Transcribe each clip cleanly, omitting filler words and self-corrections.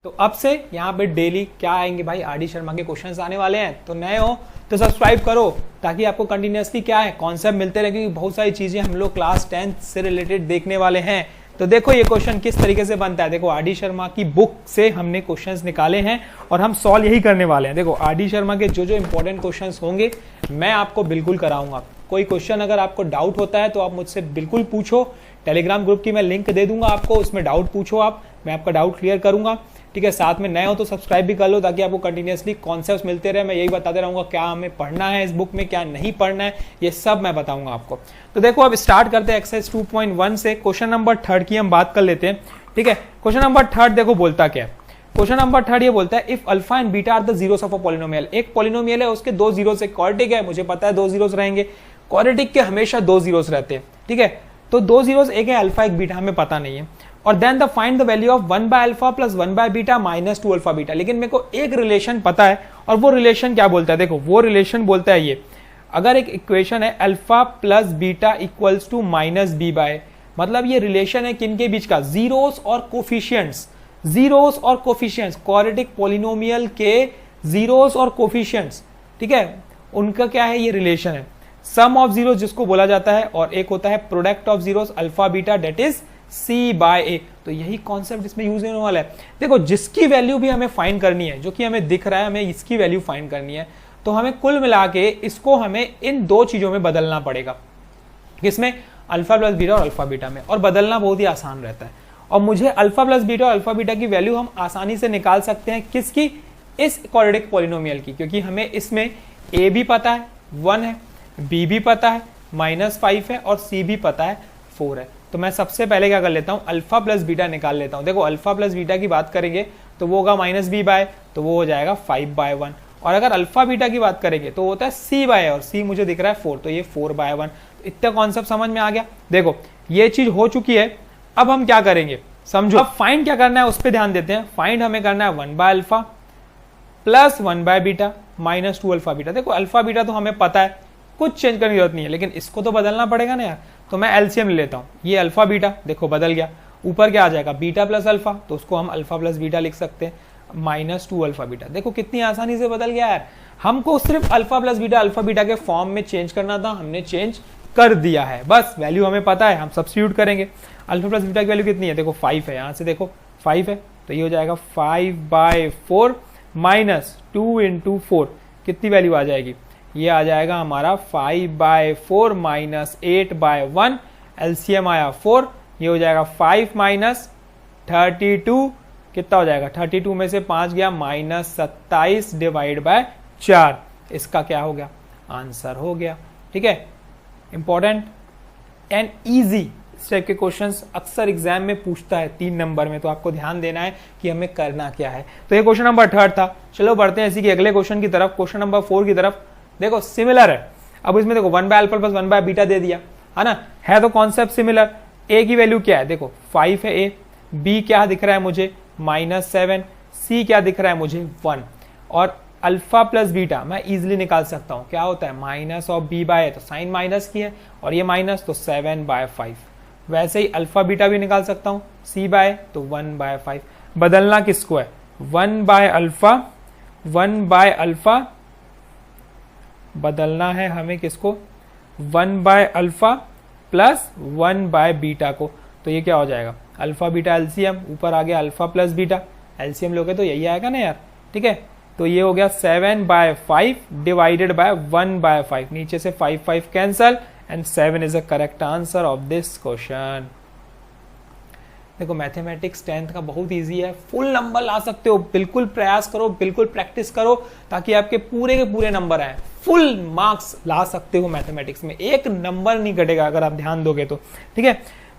तो अब से यहाँ पे डेली क्या आएंगे भाई, आरडी शर्मा के क्वेश्चंस आने वाले हैं। तो नए हो तो सब्सक्राइब करो ताकि आपको कंटिन्यूअसली क्या है कॉन्सेप्ट मिलते रहे, क्योंकि बहुत सारी चीजें हम लोग क्लास 10th से रिलेटेड देखने वाले हैं। तो देखो ये क्वेश्चन किस तरीके से बनता है। देखो आरडी शर्मा की बुक से हमने क्वेश्चंस निकाले हैं और हम सॉल्व यही करने वाले हैं। देखो आरडी शर्मा के जो जो इंपॉर्टेंट क्वेश्चंस होंगे मैं आपको बिल्कुल कराऊंगा। कोई क्वेश्चन अगर आपको डाउट होता है तो आप मुझसे बिल्कुल पूछो। टेलीग्राम ग्रुप की मैं लिंक दे दूंगा आपको, उसमें डाउट पूछो आप, मैं आपका डाउट क्लियर करूंगा। ठीक है, साथ में नए हो तो सब्सक्राइब भी कर लो ताकि आपको कंटिन्यूअसली कॉन्सेप्ट्स मिलते रहे। मैं यही बताते रहूंगा क्या हमें पढ़ना है इस बुक में, क्या नहीं पढ़ना है, ये सब मैं बताऊंगा आपको। तो देखो अब स्टार्ट करते हैं एक्सरसाइज 2.1 से। क्वेश्चन नंबर 3 की हम बात कर लेते हैं। ठीक है, क्वेश्चन नंबर 3 देखो बोलता क्या है। क्वेश्चन नंबर 3 ये बोलता है if alpha and beta are the zeros of a polynomial. एक पॉलिनोमियल है, उसके दो जीरोस है। क्वाड्रेटिक है, मुझे पता है दो जीरोस रहेंगे। क्वाड्रेटिक के हमेशा दो जीरोस रहते हैं। ठीक है, तो दो जीरोस, एक है अल्फा एक बीटा, हमें पता नहीं है। और then the find the value of 1 by alpha plus 1 by beta minus 2 alpha beta. लेकिन मेरे को एक रिलेशन पता है, और वो रिलेशन क्या बोलता है, देखो वो रिलेशन बोलता है ये, अगर एक इक्वेशन है alpha plus beta equals to minus B by, मतलब ये रिलेशन है किनके बीच का, जीरोस और कोफिशिएंट्स। जीरोस और कोफिशिएंट्स, क्वाड्रेटिक पॉलिनोमियल के जीरोस और कोफिशिएंट्स, ठीक है, उनका क्या है, ये रिलेशन है। सम ऑफ जीरोस जिसको बोला जाता है, और एक होता है product of zeros alpha beta, that is c by a. तो यही कॉन्सेप्ट इसमें यूज होने वाला है। देखो जिसकी वैल्यू भी हमें फाइंड करनी है, जो कि हमें दिख रहा है, हमें इसकी वैल्यू फाइंड करनी है, तो हमें कुल मिला के इसको हमें इन दो चीजों में बदलना पड़ेगा। किसमें, अल्फा प्लस बीटा और अल्फा बीटा में। और बदलना बहुत ही आसान रहता है। और मुझे अल्फा प्लस बीटा और अल्फा बीटा की वैल्यू हम आसानी से निकाल सकते हैं। किसकी, इस क्वाड्रेटिक पॉलिनोमियल की, क्योंकि हमें इसमें ए भी पता है 1 है, बी भी पता है -5 है, और सी भी पता है 4 है। तो मैं सबसे पहले क्या कर लेता हूं, अल्फा प्लस बीटा निकाल लेता हूं। देखो अल्फा प्लस बीटा की बात करेंगे तो वो होगा -b बाय, तो वो हो जाएगा 5/1। और अगर अल्फा बीटा की बात करेंगे तो होता है c बाय, और c मुझे दिख रहा है 4, तो ये 4/1। तो इतना कॉन्सेप्ट समझ में आ गया। देखो ये चीज हो चुकी है। अब हम क्या करेंगे समझो, अब फाइंड क्या करना है उस पर ध्यान देते हैं। फाइंड हमें करना है 1 by alpha plus 1 by beta minus 2 alpha beta. देखो अल्फा बीटा तो हमें पता है, कुछ चेंज करने की जरूरत नहीं है, लेकिन इसको तो बदलना पड़ेगा ना यार। तो मैं एलसीएम ले लेता हूं। ये अल्फा बीटा देखो बदल गया, ऊपर क्या आ जाएगा, बीटा प्लस अल्फा, तो उसको हम अल्फा प्लस बीटा लिख सकते हैं, -2 अल्फा बीटा। देखो कितनी आसानी से बदल गया यार। हमको सिर्फ alpha plus beta alpha beta के फॉर्म में चेंज करना था, हमने चेंज कर दिया है। बस वैल्यू हमें पता है, हम सब्स्टिट्यूट करेंगे। अल्फा प्लस बीटा की वैल्यू कितनी है, देखो 5 है, यहां से देखो 5 है, तो ये हो जाएगा 5/4 माइनस 2 × 4, कितनी वैल्यू आ जाएगी, ये आ जाएगा हमारा 5/4 माइनस 8/1, एलसीएम आया 4, ये हो जाएगा 5 माइनस 32, कितना हो जाएगा, 32 में से 5 गया, -27 डिवाइड बाय 4। इसका क्या हो गया, आंसर हो गया। ठीक है, इंपॉर्टेंट एंड इजी इस टाइप के क्वेश्चंस अक्सर एग्जाम में पूछता है 3 नंबर में, तो आपको ध्यान देना है कि हमें करना क्या है। तो ये क्वेश्चन नंबर 3 था। चलो बढ़ते हैं इसी के अगले क्वेश्चन की तरफ, क्वेश्चन नंबर 4 की तरफ। देखो सिमिलर है। अब इसमें देखो 1 by alpha plus 1 by beta दे दिया है ना, है तो कॉन्सेप्ट सिमिलर। ए की वैल्यू क्या है, देखो 5 है ए, बी क्या दिख रहा है मुझे -7, सी क्या दिख रहा है मुझे 1। और अल्फा प्लस बीटा मैं इजिली निकाल सकता हूं, क्या होता है, माइनस ऑफ बी बाय, तो साइन माइनस की है, और ये माइनस, तो 7/5। वैसे ही अल्फा बीटा भी निकाल सकता हूं, सी बाय तो 1/5। बदलना किसको है, 1 बाय अल्फा बदलना है हमें किसको, 1 by alpha plus 1 by beta को। तो ये क्या हो जाएगा, अल्फा बीटा एलसीएम, ऊपर आ गया अल्फा प्लस बीटा, एलसीएम लोगे तो यही आएगा ना यार। ठीक है, तो ये हो गया 7/5 डिवाइडेड बाय 1/5, नीचे से 5 cancel, and 7 is the correct answer of this question. देखो मैथमेटिक्स 10th का बहुत इजी है, फुल नंबर ला सकते हो। बिल्कुल प्रयास करो, बिल्कुल प्रैक्टिस करो, ताकि आपके पूरे के पूरे नंबर आए। फुल मार्क्स ला सकते हो मैथमेटिक्स में, एक नंबर नहीं घटेगा अगर आप ध्यान दोगे तो। ठीक है,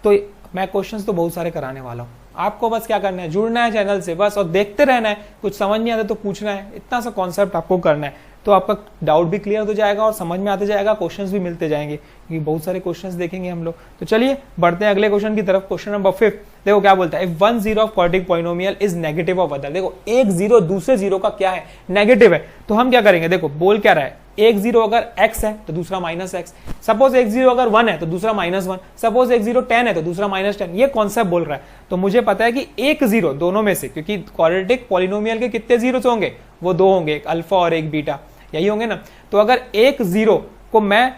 तो मैं क्वेश्चंस तो बहुत सारे कराने वाला हूँ। आपको बस क्या करना है, जुड़ना है चैनल से बस, और देखते रहना है। कुछ समझ नहीं आता तो पूछना है, इतना सा कॉन्सेप्ट आपको करना है, तो आपका डाउट भी क्लियर हो जाएगा और समझ में आते जाएगा, क्वेश्चंस भी मिलते जाएंगे, क्योंकि बहुत सारे क्वेश्चंस देखेंगे हम लोग। तो चलिए बढ़ते हैं अगले क्वेश्चन की तरफ। क्वेश्चन नंबर 5 देखो क्या बोलता है, if 1 zero of quadratic polynomial is negative of other. देखो एक जीरो दूसरे जीरो का क्या है, नेगेटिव है। तो हम क्या करेंगे, देखो बोल क्या रहा है, एक जीरो अगर x है तो दूसरा माइनस एक्स, सपोज एक जीरो अगर 1 है तो दूसरा माइनस 1, सपोज एक जीरो 10 है तो दूसरा माइनस 10, ये कॉन्सेप्ट बोल रहा है। तो मुझे पता है कि एक जीरो दोनों में से, क्योंकि क्वाड्रेटिक पॉलिनोमियल के कितने जीरोस होंगे, वो दो होंगे, एक अल्फा और एक बीटा, यही होंगे ना। तो अगर एक जीरो को मैं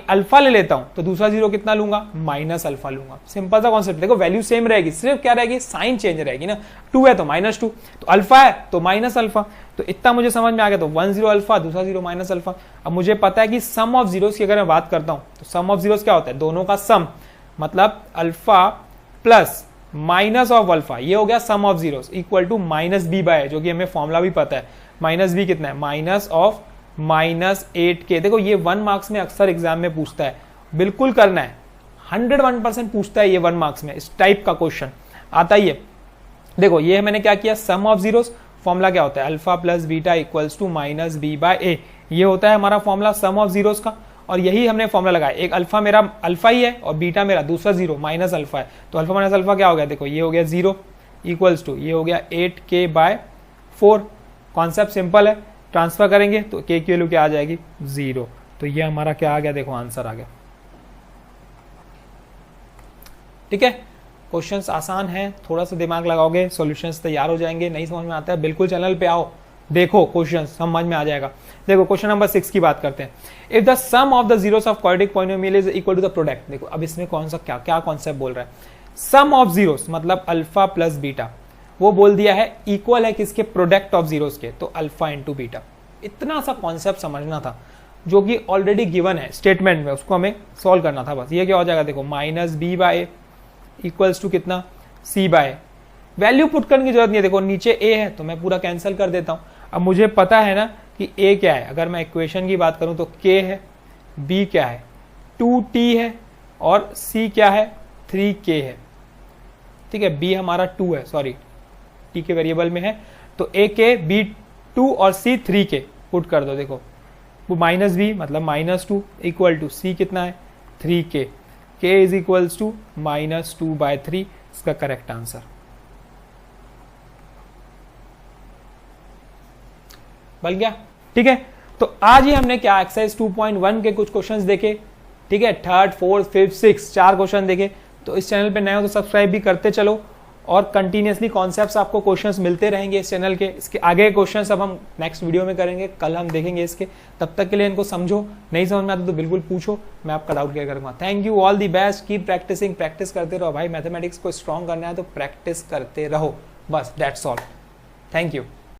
अल्फा ले लेता हूं तो दूसरा जीरो कितना लूंगा, माइनस अल्फा लूंगा। सिंपल सा कॉन्सेप्ट, देखो वैल्यू सेम रहेगी, सिर्फ क्या रहेगी, साइन चेंज रहेगी ना। 2 है तो -2, तो अल्फा है तो माइनस अल्फा, तो इतना मुझे समझ में आ गया। तो 1 जीरो अल्फा, दूसरा जीरो माइनस अल्फा। अब मुझे पता है कि सम ऑफ जीरोस की अगर मैं बात करता हूं तो सम ऑफ जीरोस क्या होता है, दोनों का सम, मतलब alpha plus minus of alpha, ये हो गया sum of zeros, equal to minus B by, जो कि हमें फॉर्मूला भी पता है। माइनस बी कितना है, माइनस ऑफ -8k। देखो ये 1 मार्क्स में अक्सर एग्जाम में पूछता है, बिल्कुल करना है, 101% पूछता है ये 1 मार्क्स में, इस टाइप का क्वेश्चन आता ही है। देखो ये मैंने क्या किया, सम ऑफ जीरोस, फॉर्मूला क्या होता है, alpha plus beta equals to minus B by a, ये होता है हमारा फॉर्मूला सम ऑफ जीरोस का। और यही हमने फॉर्मूला लगाया, एक अल्फा मेरा अल्फा ही है और बीटा मेरा दूसरा जीरो माइनस अल्फा है, तो अल्फा माइनस अल्फा क्या हो गया, देखो ये हो गया 0 इक्वल्स टू, ये हो गया 8k/4। कॉन्सेप्ट सिंपल है, ट्रांसफर करेंगे तो k की वैल्यू क्या आ जाएगी, 0। तो ये हमारा क्या आ गया, देखो आंसर आ गया। ठीक है, क्वेश्चंस आसान हैं, थोड़ा सा दिमाग लगाओगे सॉल्यूशंस तैयार हो जाएंगे। नहीं समझ में आता है बिल्कुल चैनल पे आओ, देखो क्वेश्चन समझ में आ जाएगा। देखो क्वेश्चन नंबर 6 की बात करते हैं। If the sum of the zeros of quadratic polynomial is equal to the product. देखो अब इसमें कौन सा क्या कॉन्सेप्ट बोल रहा है, सम ऑफ जीरोस मतलब अल्फा प्लस बीटा, वो बोल दिया है इक्वल है किसके, प्रोडक्ट ऑफ जीरोस के, तो अल्फा इंटू बीटा। इतना सा कॉन्सेप्ट समझना था जो कि ऑलरेडी गिवन है स्टेटमेंट में, उसको हमें सॉल्व करना था बस। ये क्या हो जाएगा, देखो minus B by equals to कितना, सी बाय, वैल्यू पुट करने की जरूरत नहीं है, देखो नीचे ए है तो मैं पूरा कैंसिल कर देता हूं। अब मुझे पता है ना कि ए क्या है, अगर मैं इक्वेशन की बात करूं तो के है, बी क्या है 2t है, और सी क्या है 3k है। ठीक है, बी हमारा 2 है, सॉरी टी के वेरिएबल में है, तो ए के बी 2 और सी 3k पुट कर दो। देखो वो माइनस बी मतलब -2 इक्वल टू सी कितना है 3k, k is equals to -2/3, इसका करेक्ट आंसर। बन गया। ठीक है, तो आज ही हमने क्या एक्सरसाइज 2.1 के कुछ क्वेश्चंस देखे। ठीक है, 3rd 4th 5th 6th 4 question देखे। तो इस चैनल पे नए हो तो सब्सक्राइब भी करते चलो, और कंटिन्यूसली कॉन्सेप्ट्स आपको क्वेश्चंस मिलते रहेंगे इस चैनल के। इसके आगे क्वेश्चंस अब हम नेक्स्ट वीडियो में करेंगे, कल हम देखेंगे इसके। तब तक के लिए इनको समझो, नहीं समझ में आता तो बिल्कुल पूछो, मैं आपका डाउट क्लियर करूंगा। Thank you, all the best, keep practicing, practice करते रहो भाई। मैथमेटिक्स को स्ट्रॉन्ग करना है तो प्रैक्टिस करते रहो, बस दैट्स ऑल। Thank you.